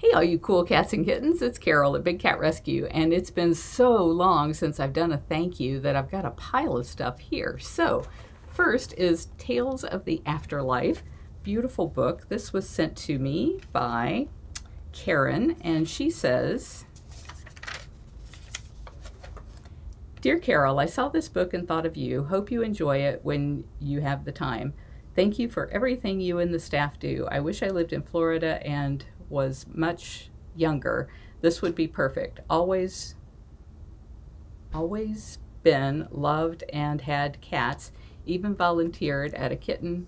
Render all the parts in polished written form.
Hey all you cool cats and kittens, it's Carol at Big Cat Rescue, and it's been so long since I've done a thank you that I've got a pile of stuff here. So first is Tales of the Afterlife, beautiful book. This was sent to me by Karen, and she says, Dear Carol, I saw this book and thought of you. Hope you enjoy it when you have the time. Thank you for everything you and the staff do. I wish I lived in Florida and was much younger. This would be perfect. Always been loved and had cats, even volunteered at a kitten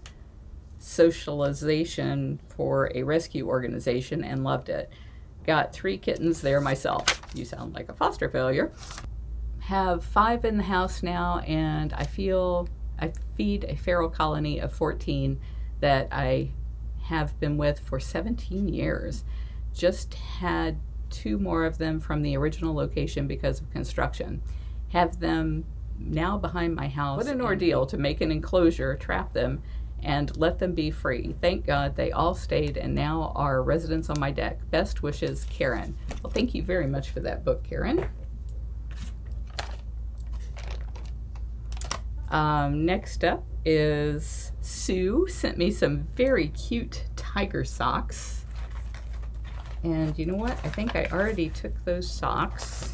socialization for a rescue organization and loved it. Got 3 kittens there myself. You sound like a foster failure. Have 5 in the house now, and I feed a feral colony of 14 that I have been with for 17 years. Just had 2 more of them from the original location because of construction. Have them now behind my house. What an ordeal to make an enclosure, trap them, and let them be free. Thank God they all stayed and now are residents on my deck. Best wishes, Karen. Well, thank you very much for that book, Karen. Next up is Sue sent me some very cute tiger socks. And you know what? I think I already took those socks.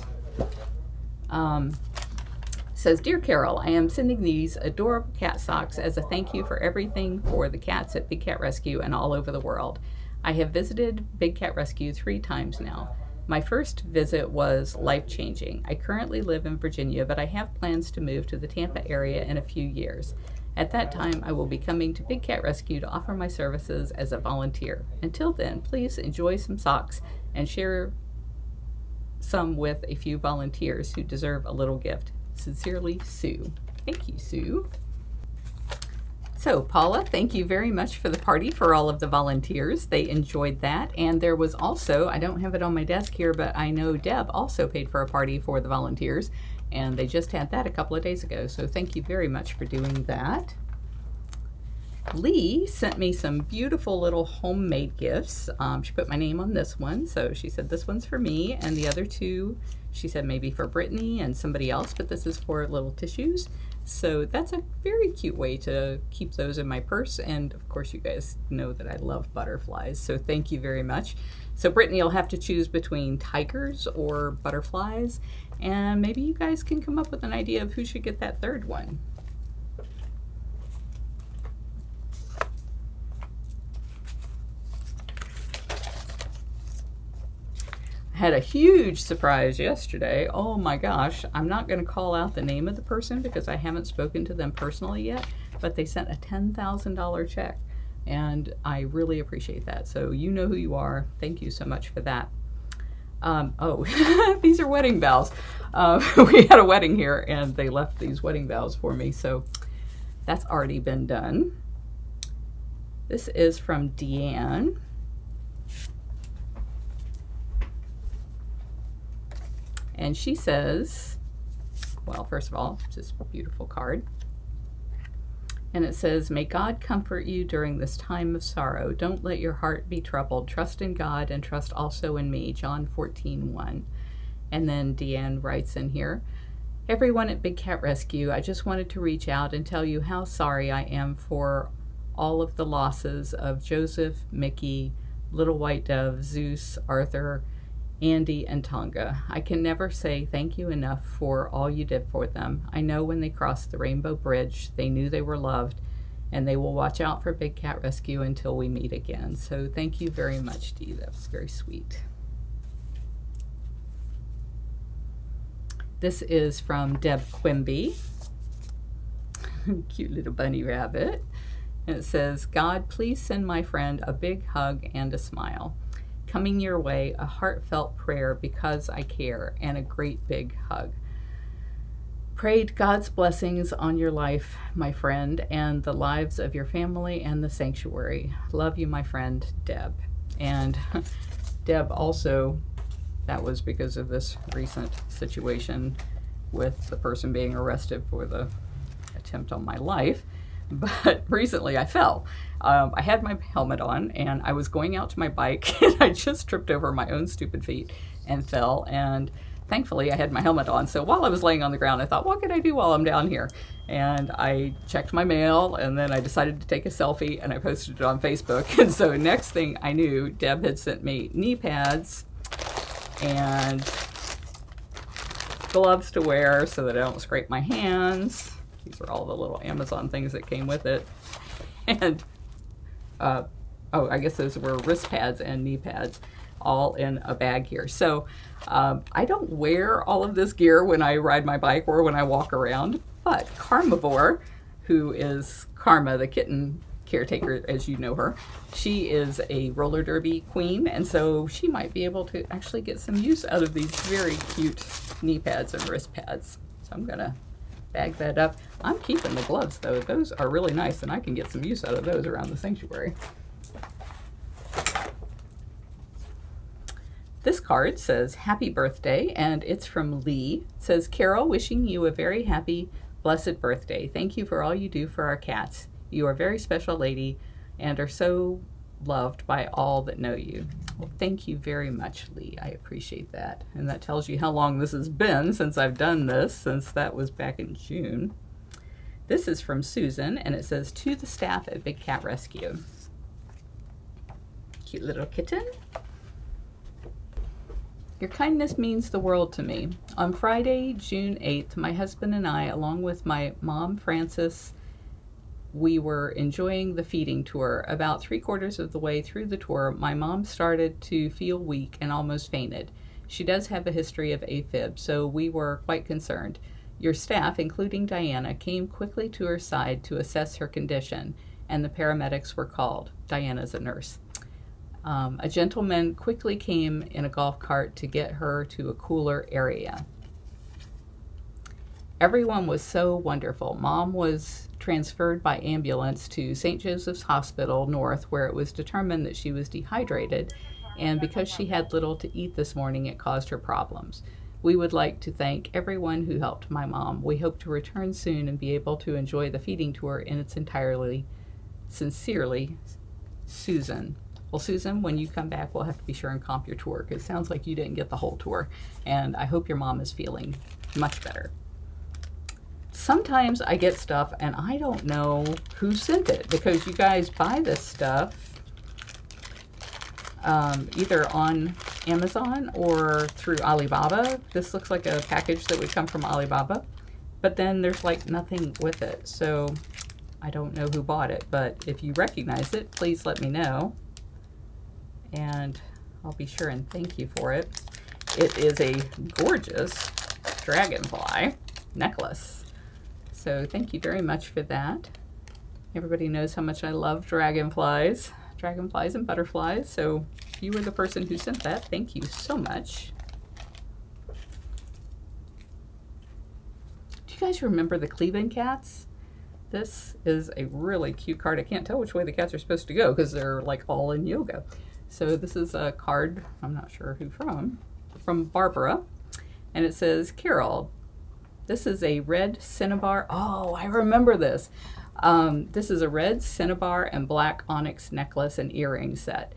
Says, Dear Carol, I am sending these adorable cat socks as a thank you for everything for the cats at Big Cat Rescue and all over the world. I have visited Big Cat Rescue 3 times now. My first visit was life-changing. I currently live in Virginia, but I have plans to move to the Tampa area in a few years. At that time, I will be coming to Big Cat Rescue to offer my services as a volunteer. Until then, please enjoy some socks and share some with a few volunteers who deserve a little gift. Sincerely, Sue. Thank you, Sue. So, Paula, thank you very much for the party for all of the volunteers. They enjoyed that. And there was also, I don't have it on my desk here, but I know Deb also paid for a party for the volunteers. And they just had that a couple of days ago. So thank you very much for doing that. Lee sent me some beautiful little homemade gifts. She put my name on this one. So she said this one's for me, and the other 2, she said maybe for Brittany and somebody else, but this is for little tissues. So that's a very cute way to keep those in my purse. And of course you guys know that I love butterflies, so thank you very much. So Brittany will have to choose between tigers or butterflies, and maybe you guys can come up with an idea of who should get that 3rd one. I had a huge surprise yesterday. Oh my gosh, I'm not going to call out the name of the person because I haven't spoken to them personally yet, but they sent a $10,000 check, and I really appreciate that. So you know who you are. Thank you so much for that. Oh, these are wedding vows. We had a wedding here and they left these wedding vows for me, so that's already been done. This is from Deanne. And she says, well, first of all, it's this beautiful card. And it says, May God comfort you during this time of sorrow. Don't let your heart be troubled. Trust in God and trust also in me. John 14:1. And then Deanne writes in here, Everyone at Big Cat Rescue, I just wanted to reach out and tell you how sorry I am for all of the losses of Joseph, Mickey, Little White Dove, Zeus, Arthur, Andy, and Tonga. I can never say thank you enough for all you did for them. I know when they crossed the Rainbow Bridge, they knew they were loved, and they will watch out for Big Cat Rescue until we meet again. So thank you very much, Dee. That was very sweet. This is from Deb Quimby. Cute little bunny rabbit. And it says, God, please send my friend a big hug and a smile. Coming your way, a heartfelt prayer because I care, and a great big hug. Prayed God's blessings on your life, my friend, and the lives of your family and the sanctuary. Love you, my friend, Deb. And Deb also, that was because of this recent situation with the person being arrested for the attempt on my life. but recently I fell. I had my helmet on and I was going out to my bike and I just tripped over my own stupid feet and fell, and thankfully I had my helmet on. So while I was laying on the ground, I thought, what can I do while I'm down here? And I checked my mail, and then I decided to take a selfie and I posted it on Facebook. And so next thing I knew, Deb had sent me knee pads and gloves to wear so that I don't scrape my hands. These are all the little Amazon things that came with it. And oh, I guess those were wrist pads and knee pads, all in a bag here. So I don't wear all of this gear when I ride my bike or when I walk around, but Carnivore, who is Karma, the kitten caretaker, as you know her, she is a roller derby queen, and so she might be able to actually get some use out of these very cute knee pads and wrist pads. So I'm gonna bag that up. I'm keeping the gloves though. Those are really nice and I can get some use out of those around the sanctuary. This card says, happy birthday, and it's from Lee. It says, Carol, wishing you a very happy, blessed birthday. Thank you for all you do for our cats. You are a very special lady and are so loved by all that know you. Well, thank you very much, Lee. I appreciate that. And that tells you how long this has been since I've done this, since that was back in June. This is from Susan, and it says, to the staff at Big Cat Rescue. Cute little kitten. Your kindness means the world to me. On Friday, June 8th, my husband and I, along with my mom, Frances, we were enjoying the feeding tour. About 3/4 of the way through the tour, my mom started to feel weak and almost fainted. She does have a history of AFib, so we were quite concerned. Your staff, including Diana, came quickly to her side to assess her condition, and the paramedics were called. Diana's a nurse. A gentleman quickly came in a golf cart to get her to a cooler area. Everyone was so wonderful. Mom was transferred by ambulance to St. Joseph's Hospital North, where it was determined that she was dehydrated, and because she had little to eat this morning, it caused her problems. We would like to thank everyone who helped my mom. We hope to return soon and be able to enjoy the feeding tour in its entirety. Sincerely, Susan. Well, Susan, when you come back, we'll have to be sure and comp your tour, because it sounds like you didn't get the whole tour, and I hope your mom is feeling much better. Sometimes I get stuff and I don't know who sent it, because you guys buy this stuff either on Amazon or through Alibaba. This looks like a package that would come from Alibaba, but then there's like nothing with it, so I don't know who bought it. But if you recognize it, please let me know, and I'll be sure and thank you for it. It is a gorgeous dragonfly necklace, so thank you very much for that. Everybody knows how much I love dragonflies and butterflies, so if you were the person who sent that, thank you so much. Do you guys remember the Cleveland cats? This is a really cute card. I can't tell which way the cats are supposed to go because they're like all in yoga. So this is a card, I'm not sure who from Barbara, and it says, Carol, this is a red cinnabar. Oh, I remember this. This is a red cinnabar and black onyx necklace and earring set.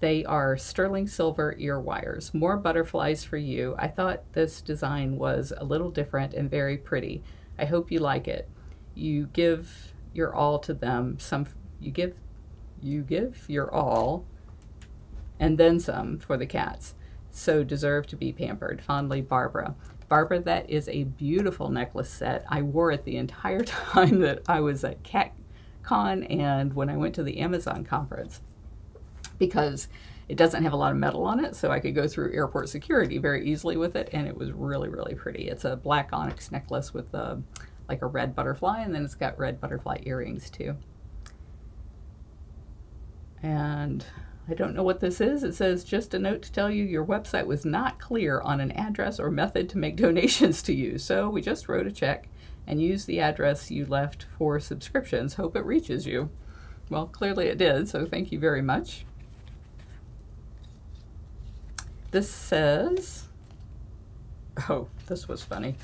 They are sterling silver ear wires. More butterflies for you. I thought this design was a little different and very pretty. I hope you like it. You give your all to them. You give your all and then some for the cats. So deserve to be pampered. Fondly, Barbara. Barbara, that is a beautiful necklace set. I wore it the entire time that I was at CatCon and when I went to the Amazon conference, because it doesn't have a lot of metal on it, so I could go through airport security very easily with it, and it was really, really pretty. It's a black onyx necklace with like a red butterfly, and then it's got red butterfly earrings too. And I don't know what this is. It says, just a note to tell you your website was not clear on an address or method to make donations to you. So we just wrote a check and used the address you left for subscriptions. Hope it reaches you. Well, clearly it did, so thank you very much. This says, oh, this was funny.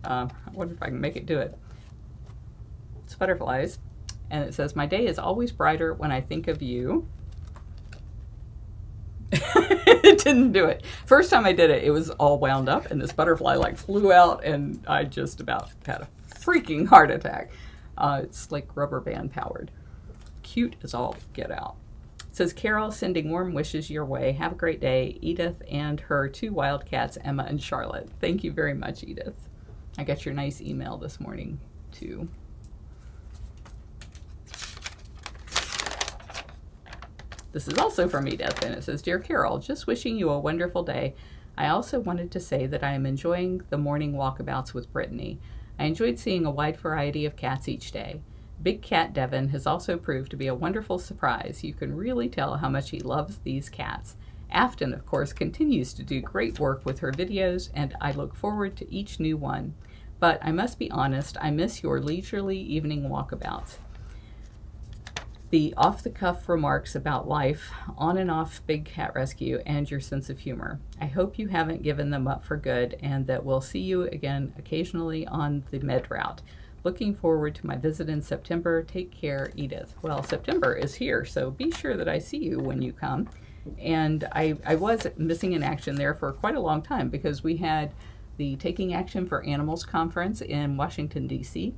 I wonder if I can make it do it. It's butterflies. And it says, my day is always brighter when I think of you. It didn't do it. First time I did it, it was all wound up and this butterfly like flew out and I just about had a freaking heart attack. It's like rubber band powered. Cute as all get out. It says, Carol, sending warm wishes your way. Have a great day. Edith and her 2 wild cats, Emma and Charlotte. Thank you very much, Edith. I got your nice email this morning too. This is also from Edith, and it says, Dear Carol, just wishing you a wonderful day. I also wanted to say that I am enjoying the morning walkabouts with Brittany. I enjoyed seeing a wide variety of cats each day. Big Cat Devin has also proved to be a wonderful surprise. You can really tell how much he loves these cats. Afton, of course, continues to do great work with her videos, and I look forward to each new one. But I must be honest, I miss your leisurely evening walkabouts. The off-the-cuff remarks about life, on and off Big Cat Rescue, and your sense of humor. I hope you haven't given them up for good and that we'll see you again occasionally on the med route. Looking forward to my visit in September. Take care, Edith. Well, September is here, so be sure that I see you when you come. And I was missing in action there for quite a long time because we had the Taking Action for Animals conference in Washington, D.C.,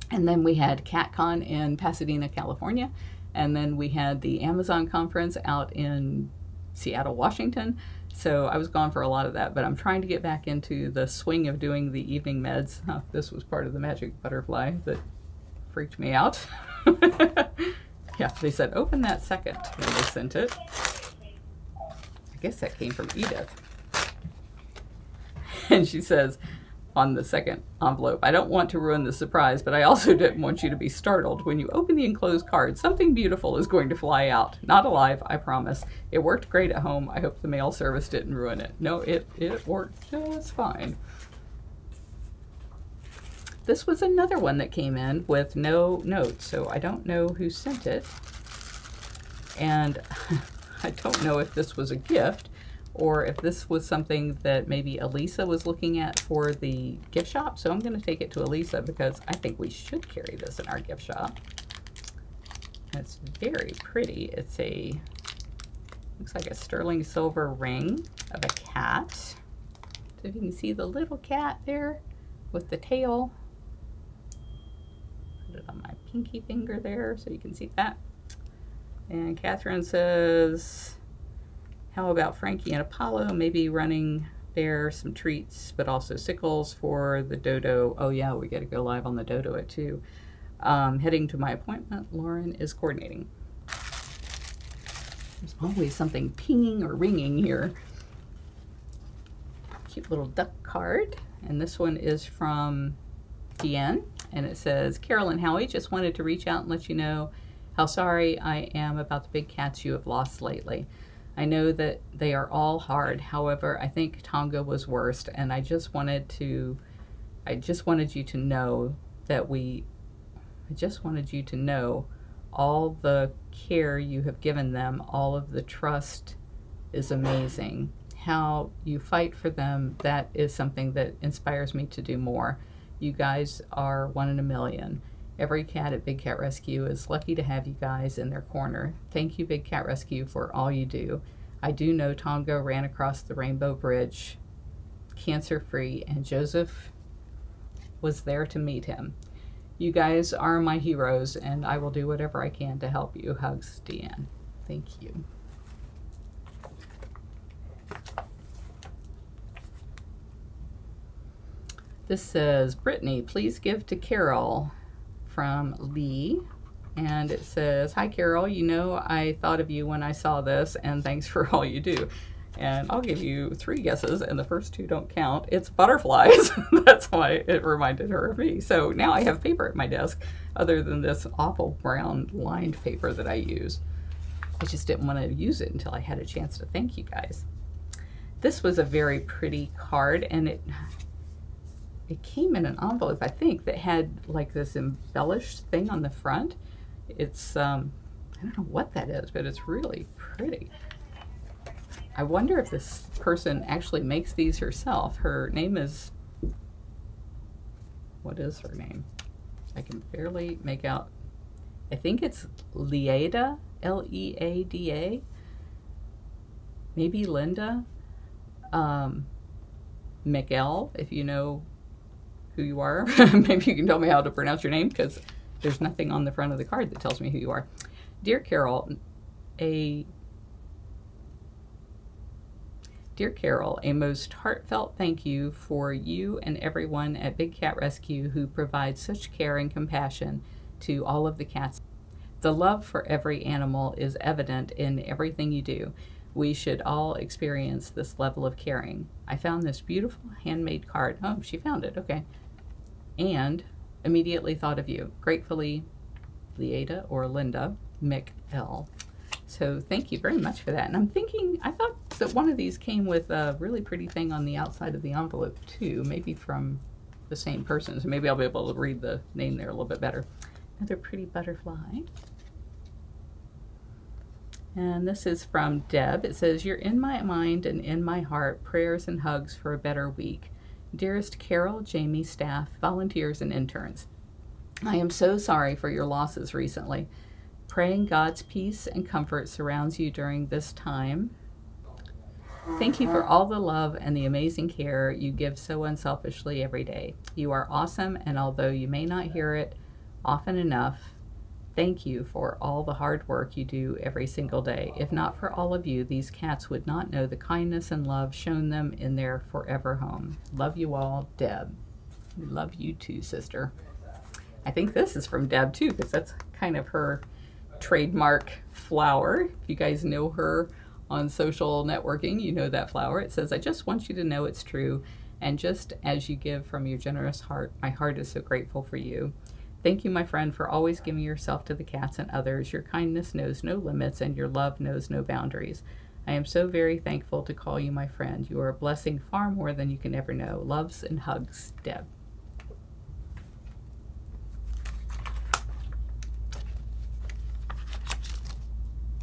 and then we had CatCon in Pasadena, California. And then we had the Amazon conference out in Seattle, Washington. So I was gone for a lot of that, but I'm trying to get back into the swing of doing the evening meds. Oh, this was part of the magic butterfly that freaked me out. Yeah, they said, open that second when they sent it. I guess that came from Edith. And she says, on the second envelope, I don't want to ruin the surprise, but I also didn't want you to be startled. When you open the enclosed card, something beautiful is going to fly out. Not alive, I promise. It worked great at home. I hope the mail service didn't ruin it. No, it worked just fine. This was another one that came in with no notes, so I don't know who sent it. And I don't know if this was a gift or if this was something that maybe Elisa was looking at for the gift shop. So I'm going to take it to Elisa because I think we should carry this in our gift shop. It's very pretty. It's a, looks like a sterling silver ring of a cat. So if you can see the little cat there with the tail. Put it on my pinky finger there so you can see that. And Catherine says, how about Frankie and Apollo maybe running there some treats, but also sickles for the dodo. Oh yeah, we got to go live on the dodo at 2. Heading to my appointment. Lauren is coordinating. There's always something pinging or ringing here. Cute little duck card. And this one is from Deanne. And it says, Carol and Howie, just wanted to reach out and let you know how sorry I am about the big cats you have lost lately. I know that they are all hard. However, I think Tonga was worst, and I just wanted you to know that I just wanted you to know all the care you have given them, all of the trust is amazing. How you fight for them, that is something that inspires me to do more. You guys are 1 in a million. Every cat at Big Cat Rescue is lucky to have you guys in their corner. Thank you, Big Cat Rescue, for all you do. I do know Tonga ran across the Rainbow Bridge cancer-free, and Joseph was there to meet him. You guys are my heroes, and I will do whatever I can to help you. Hugs, Deanne. Thank you. This says, Brittany, please give to Carol, from Lee. And it says, hi Carol, you know I thought of you when I saw this, and thanks for all you do. And I'll give you 3 guesses, and the first 2 don't count. It's butterflies. That's why it reminded her of me. So now I have paper at my desk, other than this awful brown lined paper that I use. I just didn't want to use it until I had a chance to thank you guys. This was a very pretty card, and it came in an envelope, I think, that had like this embellished thing on the front. It's, I don't know what that is, but it's really pretty. I wonder if this person actually makes these herself. Her name is, what is her name? I can barely make out. I think it's Leada, Leada, maybe Linda, Miguel, if you know who you are. Maybe you can tell me how to pronounce your name, because there's nothing on the front of the card that tells me who you are. Dear Carol, a most heartfelt thank you for you and everyone at Big Cat Rescue who provides such care and compassion to all of the cats. The love for every animal is evident in everything you do. We should all experience this level of caring. I found this beautiful handmade card. Oh, she found it, okay. And immediately thought of you. Gratefully, Leada or Linda McL. So thank you very much for that. And I'm thinking, I thought that one of these came with a really pretty thing on the outside of the envelope too, maybe from the same person. So maybe I'll be able to read the name there a little bit better. Another pretty butterfly. And this is from Deb. It says, you're in my mind and in my heart, prayers and hugs for a better week. Dearest Carol, Jamie, staff, volunteers, and interns, I am so sorry for your losses recently. Praying God's peace and comfort surrounds you during this time. Thank you for all the love and the amazing care you give so unselfishly every day. You are awesome, and although you may not hear it often enough, thank you for all the hard work you do every single day. If not for all of you, these cats would not know the kindness and love shown them in their forever home. Love you all, Deb. We love you too, sister. I think this is from Deb too, because that's kind of her trademark flower. If you guys know her on social networking, you know that flower. It says, I just want you to know it's true, and just as you give from your generous heart, my heart is so grateful for you. Thank you, my friend, for always giving yourself to the cats and others. Your kindness knows no limits, and your love knows no boundaries. I am so very thankful to call you my friend. You are a blessing far more than you can ever know. Loves and hugs, Deb.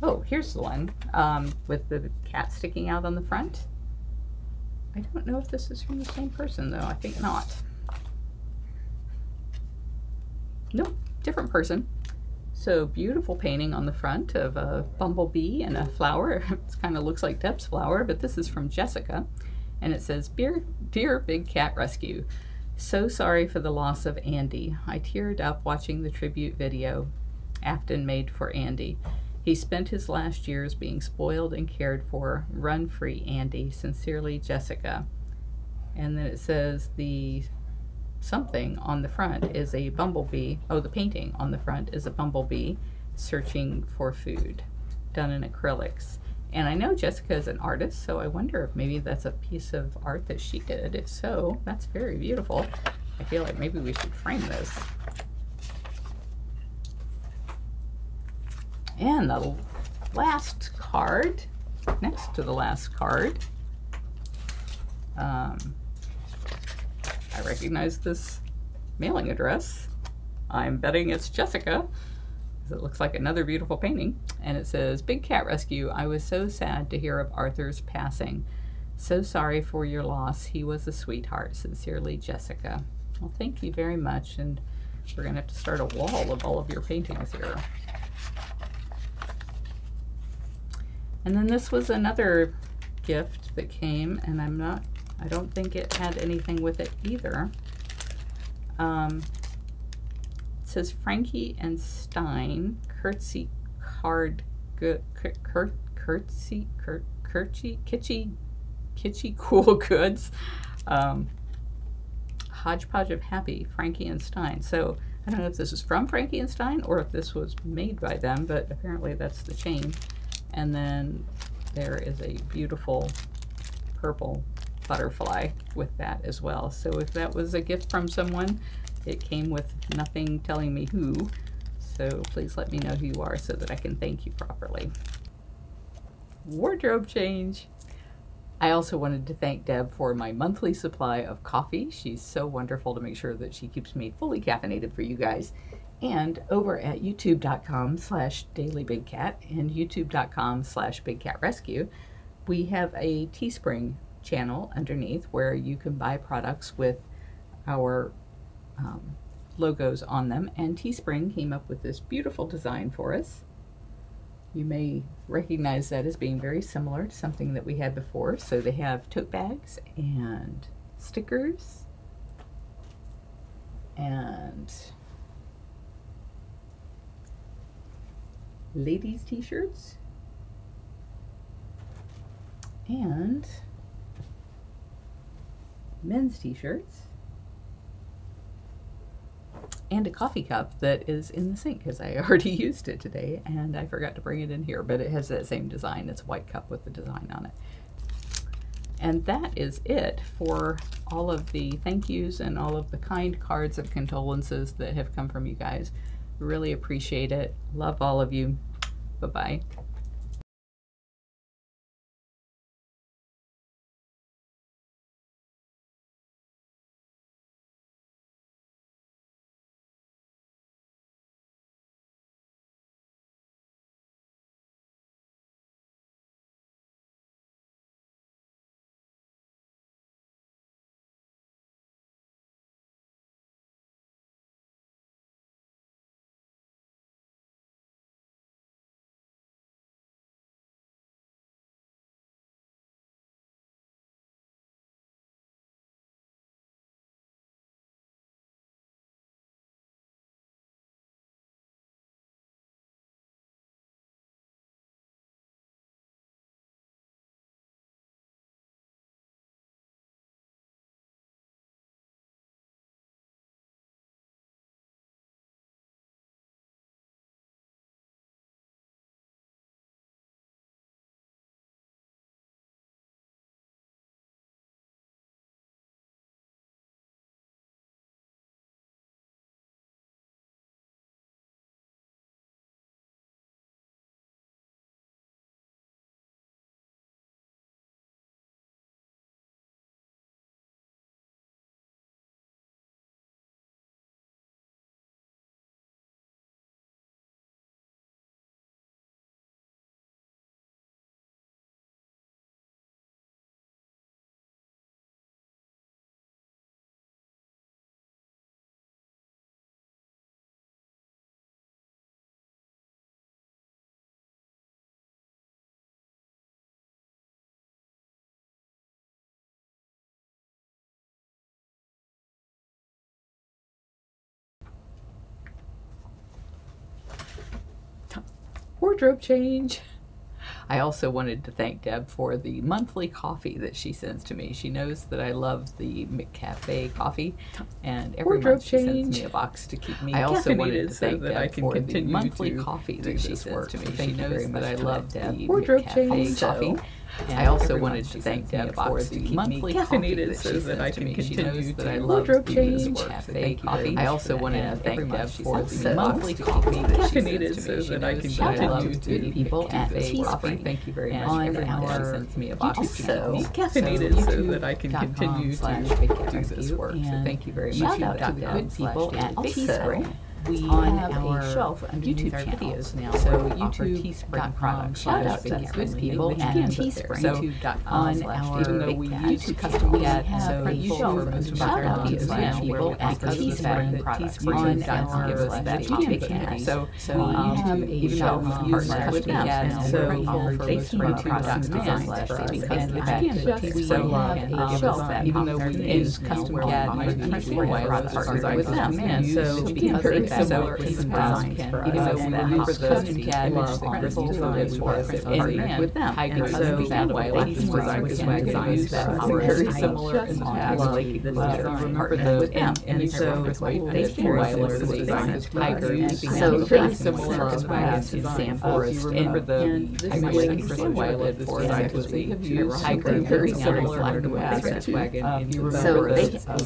Oh, here's the one with the cat sticking out on the front. I don't know if this is from the same person, though. I think not. Nope, different person. So beautiful painting on the front of a bumblebee and a flower. It kind of looks like Deb's flower, but this is from Jessica. And it says, Dear Big Cat Rescue, so sorry for the loss of Andy. I teared up watching the tribute video Afton made for Andy. He spent his last years being spoiled and cared for. Run free, Andy. Sincerely, Jessica. And then it says the something on the front is a bumblebee. Oh, the painting on the front is a bumblebee searching for food, done in acrylics. And I know Jessica is an artist, so I wonder if maybe that's a piece of art that she did. If so, that's very beautiful. I feel like maybe we should frame this. And the last card, next to the last card, I recognize this mailing address. I'm betting it's Jessica, because it looks like another beautiful painting. And it says, Big Cat Rescue, I was so sad to hear of Arthur's passing. So sorry for your loss. He was a sweetheart. Sincerely, Jessica. Well, thank you very much. And we're going to have to start a wall of all of your paintings here. And then this was another gift that came, and I don't think it had anything with it either. It says Frankie and Stein, Kitschy Cool Goods, Hodgepodge of Happy, Frankie and Stein. So I don't know if this is from Frankie and Stein or if this was made by them, but apparently that's the chain. And then there is a beautiful purple butterfly with that as well. So if that was a gift from someone, it came with nothing telling me who. So please let me know who you are so that I can thank you properly. Wardrobe change. I also wanted to thank Deb for my monthly supply of coffee. She's so wonderful to make sure that she keeps me fully caffeinated for you guys. And over at youtube.com/dailybigcat and youtube.com/bigcatrescue, we have a Teespring channel underneath where you can buy products with our logos on them, and Teespring came up with this beautiful design for us. You may recognize that as being very similar to something that we had before. So they have tote bags and stickers and ladies t-shirts and men's t-shirts and a coffee cup that is in the sink because I already used it today and I forgot to bring it in here, but it has that same design. It's a white cup with the design on it. And that is it for all of the thank yous and all of the kind cards of condolences that have come from you guys. Really appreciate it. Love all of you. Bye-bye. Wardrobe change. I also wanted to thank Deb for the monthly coffee that she sends to me. She knows that I love the McCafe coffee, and every month she sends me a box to keep me caffeinated. I also wanted to thank Deb for the monthly coffee that she sends to me. She knows that I love the McCafe coffee. I also wanted to thank Deb for the monthly caffeinated so that I can continue that I love the McCafe coffee. I also wanted to thank Deb for the monthly coffee that she sends to me. She knows that I love good people at Teespring. Thank you very much. On our sends me a box so caffeinated so that I can continue to do this work. So thank you very much. Shout out to the good people at Teespring. We have a shelf underneath our videos now. So YouTube.com products. Shout out to the good people at Teespring. So on our even though we use custom cat, so a shelf for most of our videos now people at Teespring products. On our give us that topic cat. So we have a shelf partner with them. So they Teespring products designed for us because the back so have a shelf even though we use custom cat partner with them. And so because they similar designs for us, even though we remember the custom cat image that Crystal designed for us with them. And so ladies design is designed that are very similar in the past. Remember the and so they similar to the designs Tiger. So very similar in the past in Sam Forest. Remember the American Crystal Violet design was the Tiger, very similar in the past. So they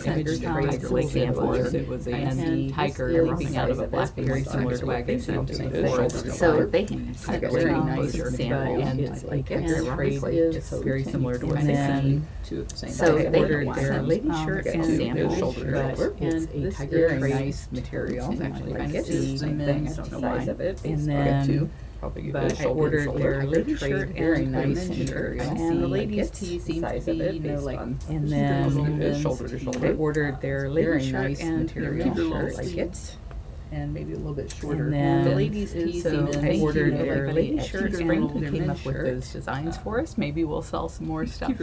image like Sam Forest. It was a tiger leaping out of a black very similar to wagon so they have a very nice sample and it's like it's very similar to what they see so they ordered their lady shirt and sample shoulder and it's a very nice material actually I guess it's the same thing I don't know why and then Probably but I ordered their lady shirt very and nice men's shirt, material. and the Like ladies' it's tee seems to size be, of it you know, based like, on and then the men's shoulder to tee, shoulder. I ordered their lady Very shirt nice and material. shirt, Like it's and maybe a little bit shorter. and then the ladies' tee, so I ordered their lady at shirt Spring and who their came men's up with shirt. those designs for us. Maybe we'll sell some more stuff. And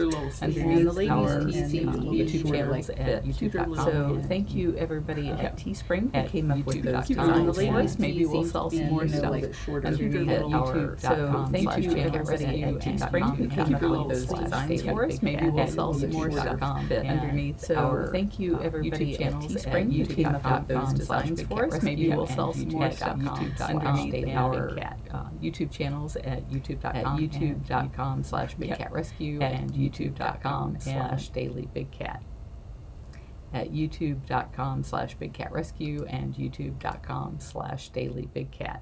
the ladies' tee seems a little bit YouTube shorter, channels like at YouTube.com. So thank you everybody at Teespring who came up with those designs for us. Maybe we'll sell some more stuff underneath at YouTube. So thank you everybody at Teespring who came up with those designs for us. Maybe we'll sell some more stuff underneath. So thank you everybody at Teespring who came up with those designs for us. Maybe we'll sell some more stuff underneath our YouTube channels at youtube.com/BigCatRescue and youtube.com/DailyBigCat. At youtube.com/BigCatRescue and youtube.com/DailyBigCat.